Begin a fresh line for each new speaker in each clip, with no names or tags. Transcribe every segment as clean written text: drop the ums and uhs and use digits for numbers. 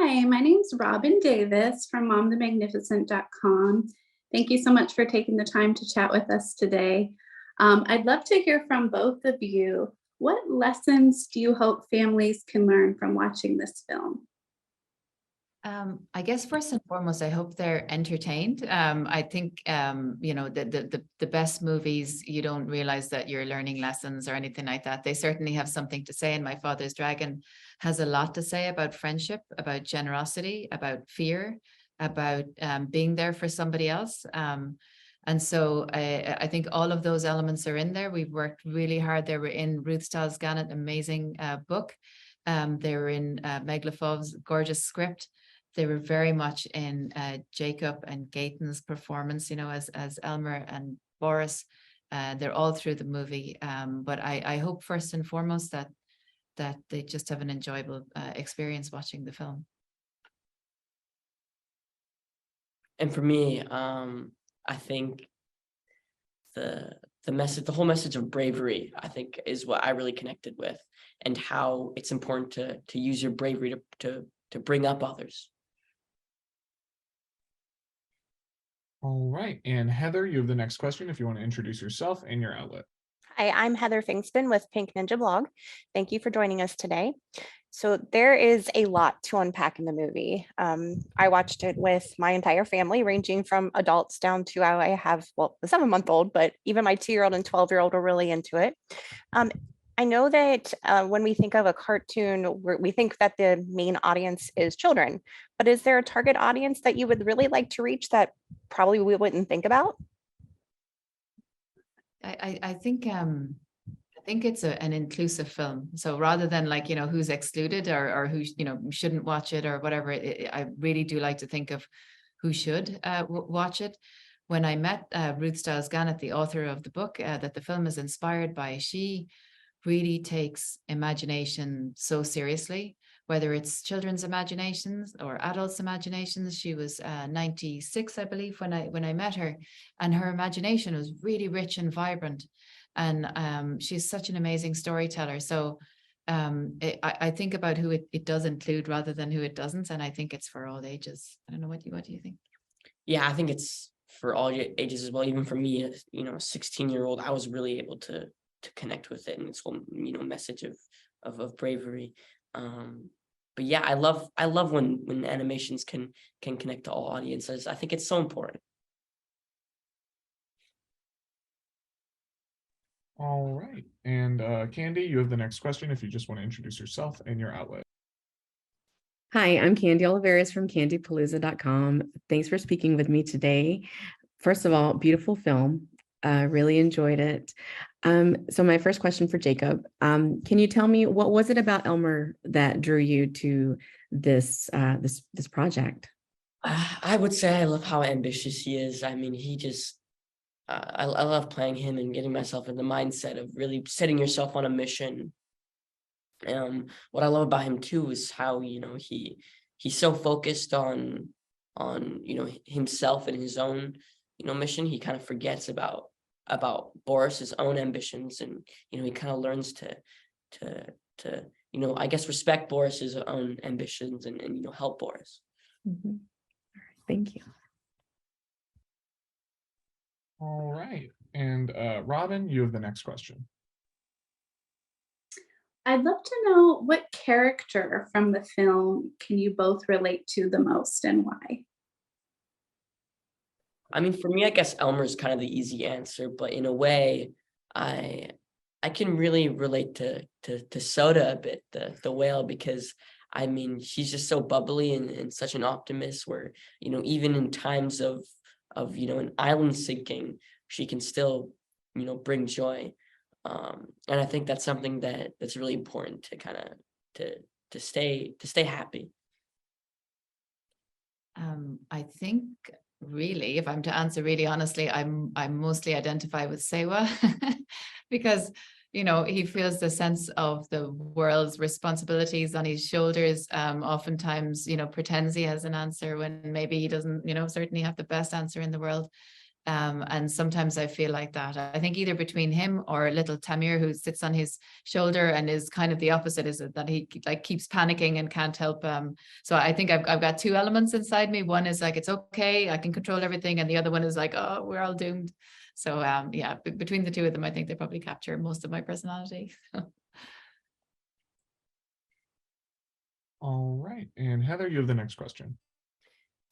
Hi, my name's Robin Davis from momthemagnificent.com. Thank you so much for taking the time to chat with us today. I'd love to hear from both of you. What lessons do you hope families can learn from watching this film?
I guess first and foremost, I hope they're entertained. I think the best movies, you don't realize that you're learning lessons or anything like that. They certainly have something to say, and My Father's Dragon has a lot to say about friendship, about generosity, about fear, about being there for somebody else. And so I think all of those elements are in there. We've worked really hard. They were in Ruth Stiles Gannett, amazing book. They were in Meg LeFauve's gorgeous script. They were very much in Jacob and Gaten's performance, as Elmer and Boris. They're all through the movie. But I hope first and foremost that they just have an enjoyable experience watching the film.
And for me, I think the whole message of bravery, I think, is what I really connected with, and how it's important to use your bravery to bring up others.
All right. And Heather, you have the next question if you want to introduce yourself and your outlet.
Hi, I'm Heather Fingston with Pink Ninja Blog. Thank you for joining us today. So there is a lot to unpack in the movie. I watched it with my entire family, ranging from adults down to I have, well, a 7-month-old, but even my 2-year-old and 12-year-old are really into it. I know that when we think of a cartoon, we think that the main audience is children, but is there a target audience that you would really like to reach that probably we wouldn't think about?
I think it's an inclusive film. So rather than who's excluded or who shouldn't watch it or whatever, I really do like to think of who should watch it. When I met Ruth Stiles Gannett, the author of the book that the film is inspired by, she really takes imagination so seriously, whether it's children's imaginations or adults' imaginations. She was 96, I believe, when I met her, and her imagination was really rich and vibrant. And she's such an amazing storyteller. So I think about who it does include rather than who it doesn't, and I think it's for all ages. I don't know, what do you think?
Yeah, I think it's for all ages as well. Even for me, a 16-year-old, I was really able to connect with it and its whole message of bravery. But yeah, I love when animations can connect to all audiences. I think it's so important.
All right. And Candy, you have the next question if you just want to introduce yourself and your outlet.
Hi, I'm Candy Oliveris from candypalooza.com. Thanks for speaking with me today. First of all, beautiful film. Really enjoyed it. So my first question for Jacob, can you tell me, what was it about Elmer that drew you to this project?
I would say I love how ambitious he is. I mean, he just, I love playing him and getting myself in the mindset of really setting yourself on a mission. What I love about him too is how, he's so focused on himself and his own, mission. He kind of forgets about Boris's own ambitions, and he kind of learns to I guess respect Boris's own ambitions and help Boris.
Mm-hmm. All right, thank you.
All right. And Robin, you have the next question.
I'd love to know, what character from the film can you both relate to the most and why?
I mean, for me, I guess Elmer's kind of the easy answer, but in a way, I can really relate to Soda a bit, the whale, because I mean, she's just so bubbly and such an optimist where, even in times of an island sinking, she can still, bring joy. And I think that's something that's really important to kind of to stay happy.
I think really, if I'm to answer really honestly, I'm mostly identify with Sewa because he feels the sense of the world's responsibilities on his shoulders. Oftentimes, pretends he has an answer when maybe he doesn't, certainly have the best answer in the world. And sometimes I feel like that. I think either between him or little Tamir, who sits on his shoulder and is kind of the opposite, is that he like keeps panicking and can't help. So I think I've got two elements inside me. One is like, it's okay, I can control everything. And the other one is like, oh, we're all doomed. So yeah, between the two of them, I think they probably capture most of my personality.
All right. And Heather, you have the next question.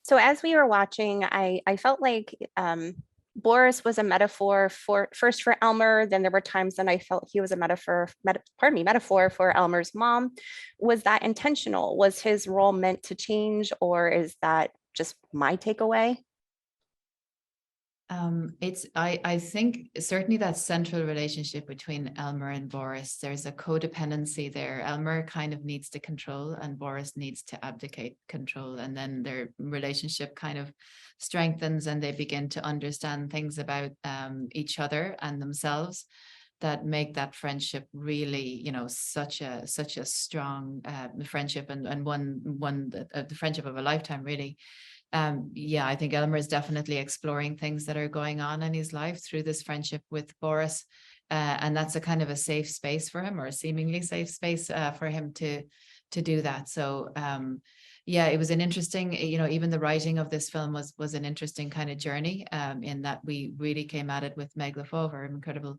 So as we were watching, I felt like Boris was a metaphor for Elmer. Then there were times when I felt he was a metaphor for Elmer's mom. Was that intentional? Was his role meant to change, or is that just my takeaway?
I think certainly that central relationship between Elmer and Boris, there's a codependency there. Elmer kind of needs to control and Boris needs to abdicate control. And then their relationship kind of strengthens and they begin to understand things about each other and themselves that make that friendship really, such a strong friendship and the friendship of a lifetime, really. Yeah, I think Elmer is definitely exploring things that are going on in his life through this friendship with Boris. And that's a kind of a safe space for him, or a seemingly safe space for him to do that. So yeah, it was an interesting, even the writing of this film was an interesting kind of journey in that we really came at it with Meg LaFauve, our incredible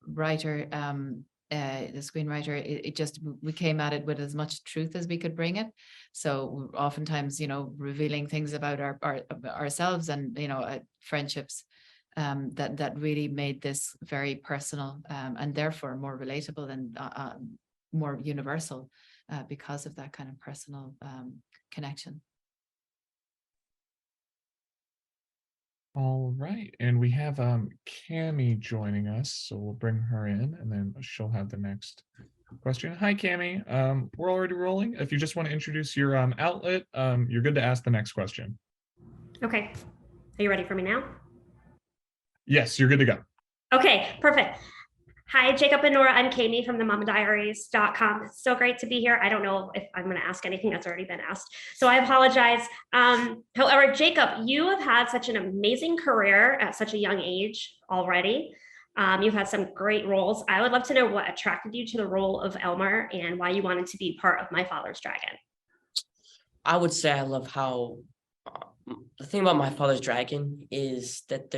writer, the screenwriter. We came at it with as much truth as we could bring it. So oftentimes, revealing things about ourselves and, friendships that really made this very personal and therefore more relatable and more universal because of that kind of personal connection.
All right, and we have Cammie joining us, so we'll bring her in and then she'll have the next question. Hi, Cammie. We're already rolling. If you just want to introduce your outlet, you're good to ask the next question.
Okay. Are you ready for me now?
Yes, you're good to go.
Okay, perfect. Hi, Jacob and Nora. I'm Cammie from the mamadiaries.com. It's so great to be here. I don't know if I'm going to ask anything that's already been asked, so I apologize. However, Jacob, you have had such an amazing career at such a young age already. You've had some great roles. I would love to know what attracted you to the role of Elmer and why you wanted to be part of My Father's Dragon.
I would say I love how the thing about My Father's Dragon is that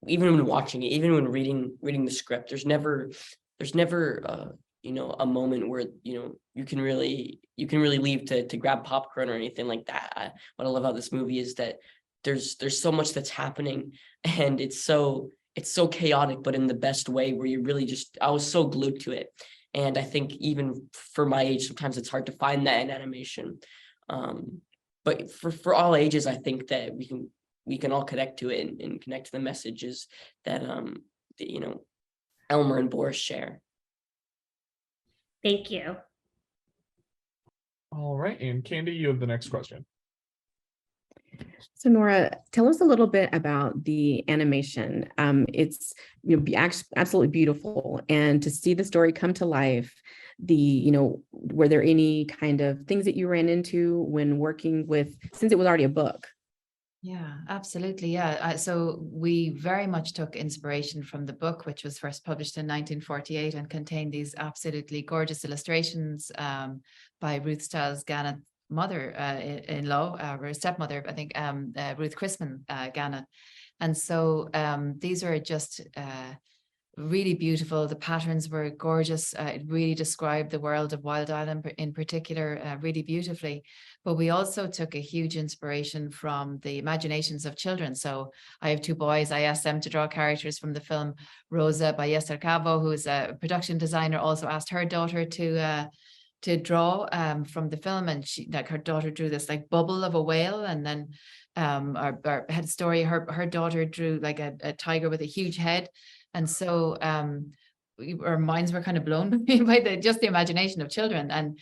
even when watching it, even when reading the script, there's never a moment where you can really leave to grab popcorn or anything like that. What I love about this movie is that there's so much that's happening and it's so chaotic, but in the best way, where you really I was so glued to it. And I think even for my age, sometimes it's hard to find that in animation. But for all ages, I think that we can all connect to it and connect to the messages that Elmer and Boris share.
Thank you.
All right, and Candy, you have the next question.
So Nora, tell us a little bit about the animation. It's absolutely beautiful, and to see the story come to life. Were there any kind of things that you ran into when working with, since it was already a book?
Yeah, absolutely. Yeah. So we very much took inspiration from the book, which was first published in 1948 and contained these absolutely gorgeous illustrations by Ruth Stiles Gannett, mother-in-law, or stepmother, I think, Ruth Chrisman Gannett. And so these are just really beautiful. The patterns were gorgeous. It really described the world of Wild Island in particular really beautifully. But we also took a huge inspiration from the imaginations of children. So I have two boys. I asked them to draw characters from the film. Rosa Ballester Cabo, who is a production designer, also asked her daughter to draw from the film, and her daughter drew this like bubble of a whale, and then our head story, her daughter drew like a tiger with a huge head. And so our minds were kind of blown by the imagination of children, and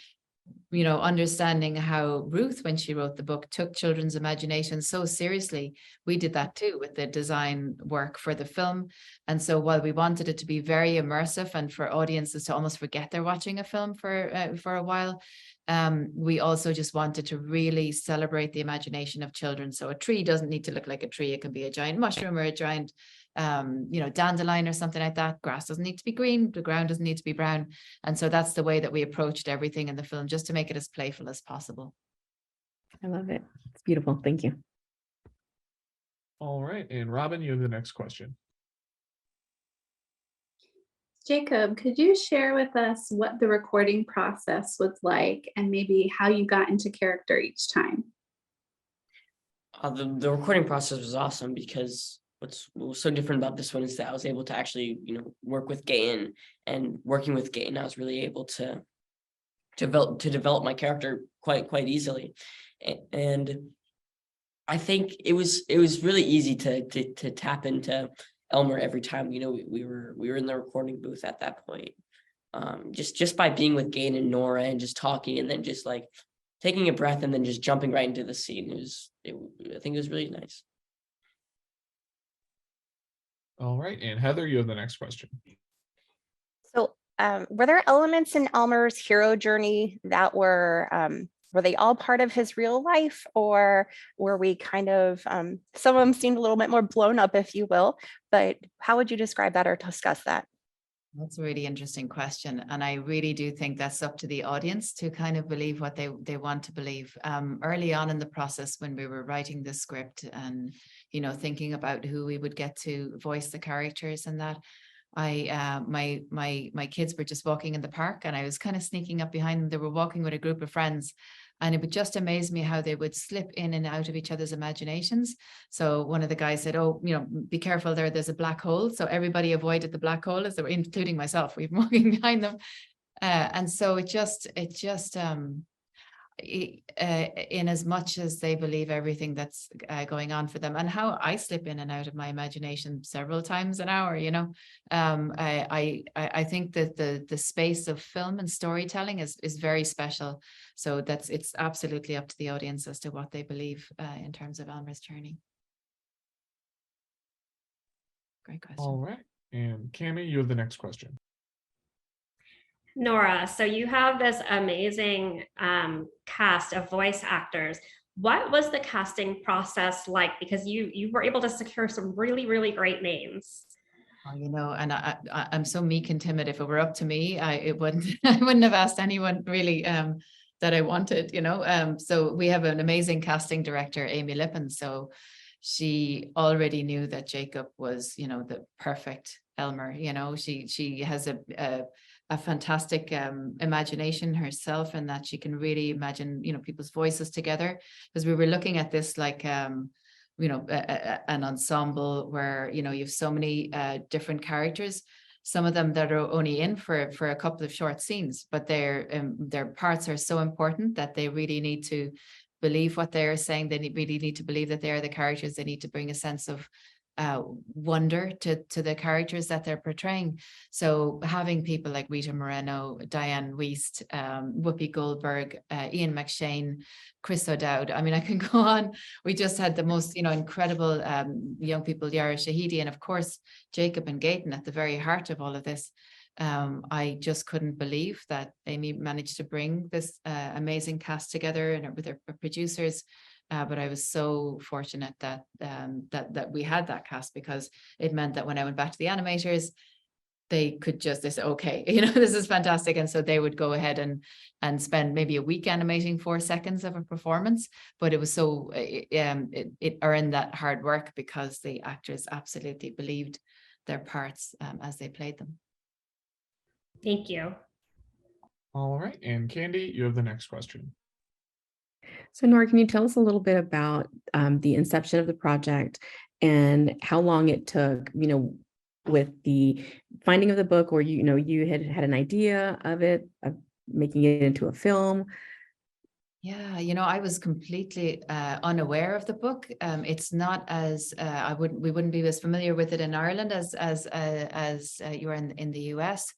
understanding how Ruth, when she wrote the book, took children's imagination so seriously. We did that too with the design work for the film. And so while we wanted it to be very immersive and for audiences to almost forget they're watching a film for a while, We also just wanted to really celebrate the imagination of children. So a tree doesn't need to look like a tree. It can be a giant mushroom or a giant, dandelion or something like that. Grass doesn't need to be green. The ground doesn't need to be brown. And so that's the way that we approached everything in the film, just to make it as playful as possible.
I love it. It's beautiful. Thank you.
All right. And Robin, you have the next question.
Jacob, could you share with us what the recording process was like and maybe how you got into character each time?
The recording process was awesome because what was so different about this one is that I was able to actually, work with Gaten, and working with Gaten, I was really able to develop my character quite easily. And I think it was really easy to tap into Elmer every time. We were in the recording booth at that point. Just by being with Gaten and Nora and just talking, and then just like taking a breath and then just jumping right into the scene. I think it was really nice.
All right. And Heather, you have the next question.
So were there elements in Elmer's hero journey that were they all part of his real life, or were we kind of, some of them seemed a little bit more blown up, if you will, but how would you describe that or discuss that?
That's a really interesting question. And I really do think that's up to the audience to kind of believe what they want to believe. Early on in the process, when we were writing the script and, thinking about who we would get to voice the characters and that, my kids were just walking in the park, and I was kind of sneaking up behind them. They were walking with a group of friends, and it would just amaze me how they would slip in and out of each other's imaginations. So one of the guys said, "Oh, be careful there's a black hole." So everybody avoided the black hole, as they were, including myself. We've been walking behind them, and so it just in as much as they believe everything that's going on for them, and how I slip in and out of my imagination several times an hour, I think that the space of film and storytelling is very special. So it's absolutely up to the audience as to what they believe in terms of Elmer's journey. Great question.
All right. And Cammie, you have the next question.
Nora, so you have this amazing cast of voice actors. What was the casting process like? Because you were able to secure some really, really great names.
And I'm so meek and timid. If it were up to me, I wouldn't have asked anyone really that I wanted, So we have an amazing casting director, Amy Lippin. So she already knew that Jacob was, the perfect Elmer. She has a fantastic imagination herself, and that she can really imagine, people's voices together. Because we were looking at this like, an ensemble where, you have so many different characters, some of them that are only in for a couple of short scenes, but their parts are so important that they really need to believe what they're saying. They really need to believe that they are the characters. They need to bring a sense of wonder to the characters that they're portraying. So having people like Rita, Moreno, Dianne, Wiest, Whoopi, Goldberg, Ian McShane, Chris O'Dowd. I mean, I can go on. We just had the most, incredible young people, Yara, Shahidi, and of course, Jacob and Gaten at the very heart of all of this. I just couldn't believe that Amy managed to bring this amazing cast together and with her producers. But I was so fortunate that that we had that cast, because it meant that when I went back to the animators, they said, okay, this is fantastic. And so they would go ahead and spend maybe a week animating 4 seconds of a performance. But it was so, it earned that hard work because the actors absolutely believed their parts as they played them.
Thank you.
All right. And Candy, you have the next question.
So Nora, can you tell us a little bit about the inception of the project and how long it took, with the finding of the book, or, you had an idea of it, of making it into a film?
Yeah, I was completely unaware of the book. It's not as we wouldn't be as familiar with it in Ireland as you are in the US.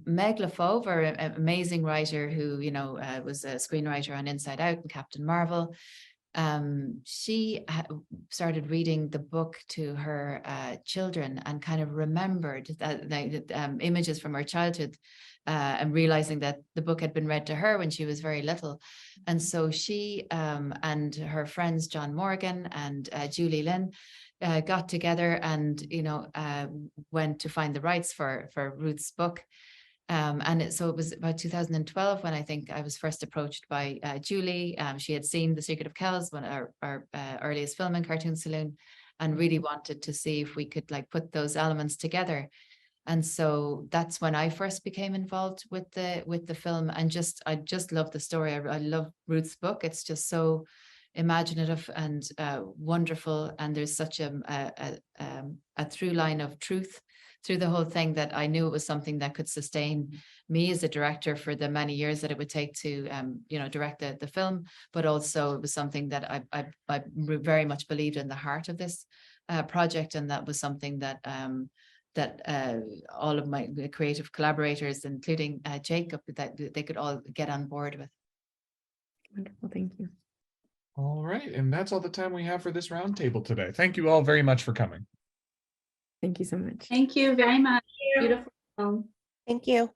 Meg LaFauve, an amazing writer who was a screenwriter on Inside Out and Captain Marvel. She started reading the book to her children and kind of remembered that images from her childhood and realizing that the book had been read to her when she was very little. And so she and her friends, John Morgan and Julie Lynn, got together and, went to find the rights for Ruth's book. So it was about 2012 when I think I was first approached by Julie. She had seen The Secret of Kells, one of our earliest film in Cartoon Saloon, and really wanted to see if we could like put those elements together. And so that's when I first became involved with the film, and I just love the story. I love Ruth's book. It's just so imaginative and wonderful, and there's such a through line of truth through the whole thing that I knew it was something that could sustain me as a director for the many years that it would take to direct the film, but also it was something that I very much believed in the heart of this project, and that was something that all of my creative collaborators, including Jacob, that they could all get on board with.
Wonderful, thank you.
All right, and that's all the time we have for this roundtable today. Thank you all very much for coming.
Thank you so much.
Thank you very much.
Thank you.
Beautiful film.
Thank you.